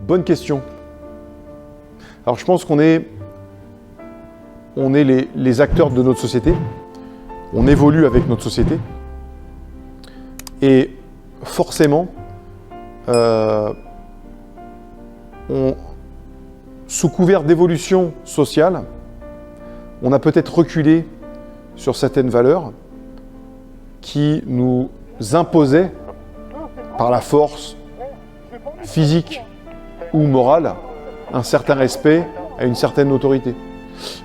Bonne question. Alors je pense qu'on est les acteurs de notre société. On évolue avec notre société. Et forcément, sous couvert d'évolution sociale, on a peut-être reculé sur certaines valeurs qui nous imposaient, par la force physique ou morale, un certain respect à une certaine autorité.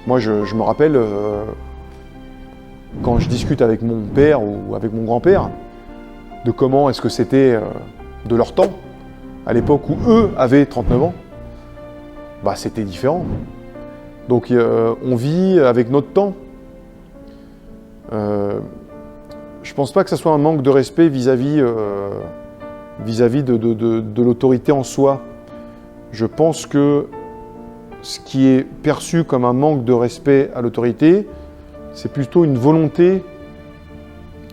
Moi, je me rappelle, quand je discute avec mon père ou avec mon grand-père, de comment est-ce que c'était de leur temps, à l'époque où eux avaient 39 ans, bah, c'était différent. Donc on vit avec notre temps. Je pense pas que ce soit un manque de respect vis-à-vis de l'autorité en soi. Je pense que ce qui est perçu comme un manque de respect à l'autorité, c'est plutôt une volonté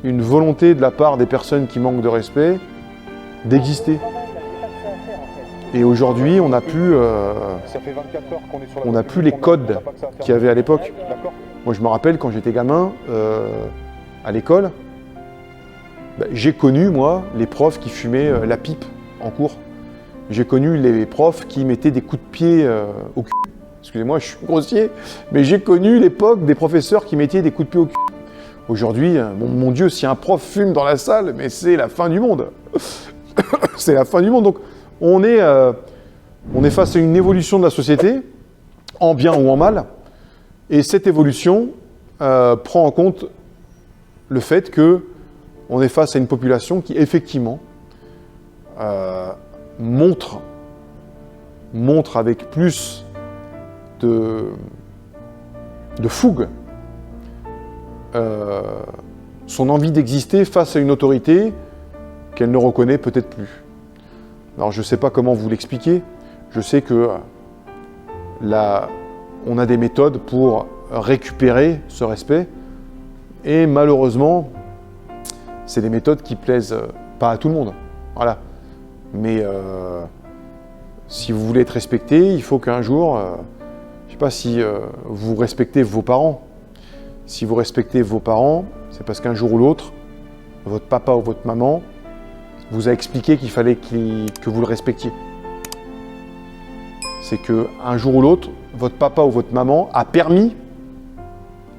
de la part des personnes qui manquent de respect d'exister. Et aujourd'hui, on n'a plus les codes qu'il y avait à l'époque. Moi, je me rappelle quand j'étais gamin, à l'école, j'ai connu, moi, les profs qui fumaient la pipe en cours. J'ai connu les profs qui mettaient des coups de pied au cul. Excusez-moi, je suis grossier, mais j'ai connu l'époque des professeurs qui mettaient des coups de pied au cul. Aujourd'hui, mon Dieu, si un prof fume dans la salle, mais c'est la fin du monde. C'est la fin du monde. Donc, on est face à une évolution de la société, en bien ou en mal, et cette évolution prend en compte le fait qu'on est face à une population qui, effectivement, montre avec plus de fougue son envie d'exister face à une autorité qu'elle ne reconnaît peut-être plus. Alors je ne sais pas comment vous l'expliquer, je sais que là, on a des méthodes pour récupérer ce respect et malheureusement, c'est des méthodes qui plaisent pas à tout le monde. Voilà. Mais si vous voulez être respecté, il faut qu'un jour, je ne sais pas si vous respectez vos parents. Si vous respectez vos parents, c'est parce qu'un jour ou l'autre, votre papa ou votre maman vous a expliqué qu'il fallait que vous le respectiez. C'est qu'un jour ou l'autre, votre papa ou votre maman a permis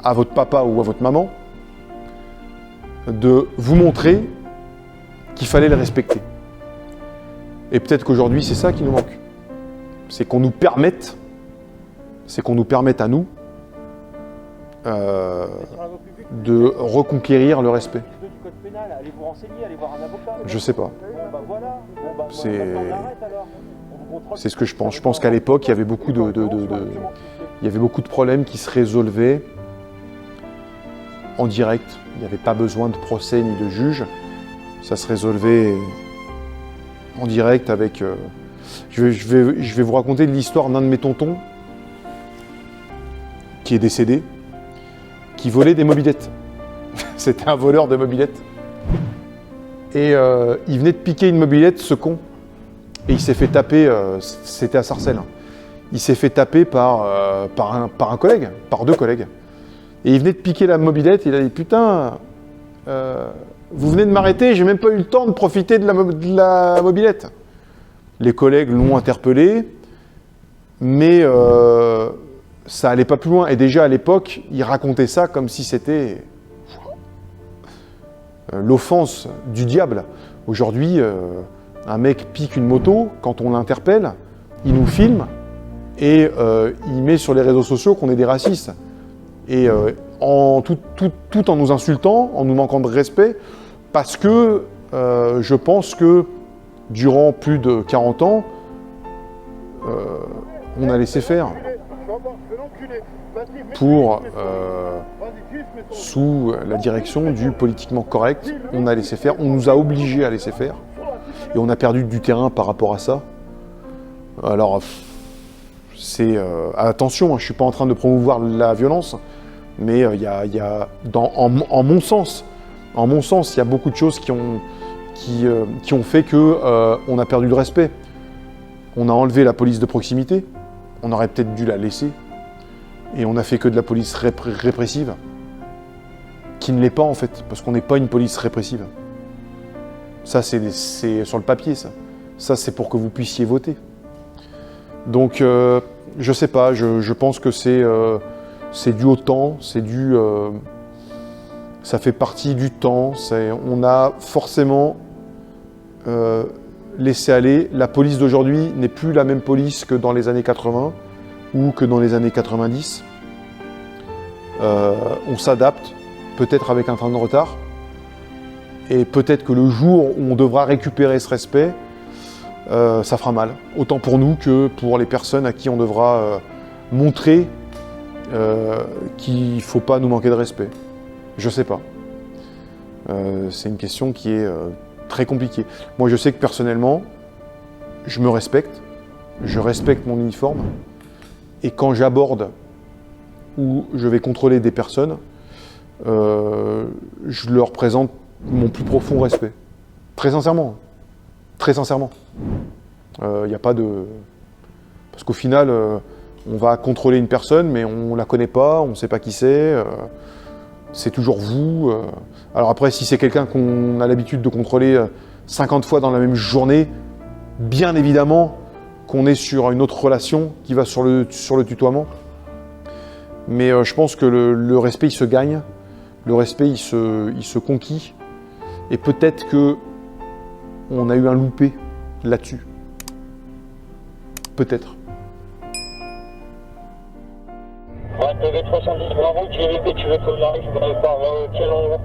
à votre papa ou à votre maman de vous montrer qu'il fallait le respecter. Et peut-être qu'aujourd'hui, c'est ça qui nous manque. C'est qu'on nous permette à nous de reconquérir le respect. Je sais pas. C'est ce que je pense. Je pense qu'à l'époque, il y avait beaucoup de problèmes qui se résolvaient en direct. Il n'y avait pas besoin de procès ni de juge. Ça se résolvait en direct avec... Je vais vous raconter l'histoire d'un de mes tontons qui est décédé, qui volait des mobylettes. C'était un voleur de mobylettes. Et il venait de piquer une mobylette, ce con. Et il s'est fait taper, c'était à Sarcelles. Il s'est fait taper par un collègue, par deux collègues. Et il venait de piquer la mobylette, il a dit « Putain, vous venez de m'arrêter, j'ai même pas eu le temps de profiter de la mobylette. » Les collègues l'ont interpellé, mais ça allait pas plus loin. Et déjà à l'époque, il racontait ça comme si c'était l'offense du diable. Aujourd'hui, un mec pique une moto, quand on l'interpelle, il nous filme et il met sur les réseaux sociaux qu'on est des racistes. Et tout en nous insultant, en nous manquant de respect, parce que je pense que durant plus de 40 ans, on a laissé faire. pour, sous la direction du politiquement correct, on a laissé faire, on nous a obligés à laisser faire, et on a perdu du terrain par rapport à ça. Alors, c'est attention, hein, je ne suis pas en train de promouvoir la violence, mais en mon sens, il y a beaucoup de choses qui ont fait qu'on a perdu de respect. On a enlevé la police de proximité, on aurait peut-être dû la laisser, et on a fait que de la police répressive, qui ne l'est pas en fait, parce qu'on n'est pas une police répressive. Ça, c'est sur le papier, ça. Ça, c'est pour que vous puissiez voter. Donc, je sais pas, je pense que c'est dû au temps, ça fait partie du temps, on a forcément laissé aller. La police d'aujourd'hui n'est plus la même police que dans les années 80 ou que dans les années 90. On s'adapte, peut-être avec un train de retard, et peut-être que le jour où on devra récupérer ce respect, ça fera mal, autant pour nous que pour les personnes à qui on devra montrer qu'il ne faut pas nous manquer de respect. Je sais pas. C'est une question qui est très compliquée. Moi, je sais que personnellement, je me respecte, je respecte mon uniforme, et quand j'aborde ou je vais contrôler des personnes, je leur présente mon plus profond respect. Très sincèrement. Très sincèrement. Il n'y a pas de... Parce qu'au final, on va contrôler une personne, mais on ne la connaît pas, on ne sait pas qui c'est toujours vous. Alors après, si c'est quelqu'un qu'on a l'habitude de contrôler 50 fois dans la même journée, bien évidemment qu'on est sur une autre relation qui va sur le tutoiement. Mais je pense que le respect, il se gagne, le respect, il se conquit, et peut-être que on a eu un loupé là-dessus. Peut-être. Ouais, TV310 Bravo, tu veux qu'on arrive par quel endroit?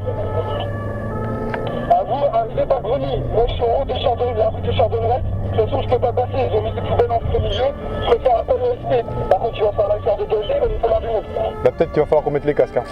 À vous, arrivez par Greny. Moi, je suis en haut de la rue de Chardonneret. De toute façon, je peux pas passer. Ils ont mis des poubelles en plein milieu. Je peux faire appel au SP. Par contre, tu vas faire l'affaire de danger, il va nous falloir du monde. Là, peut-être qu'il va falloir qu'on mette les casques. Hein.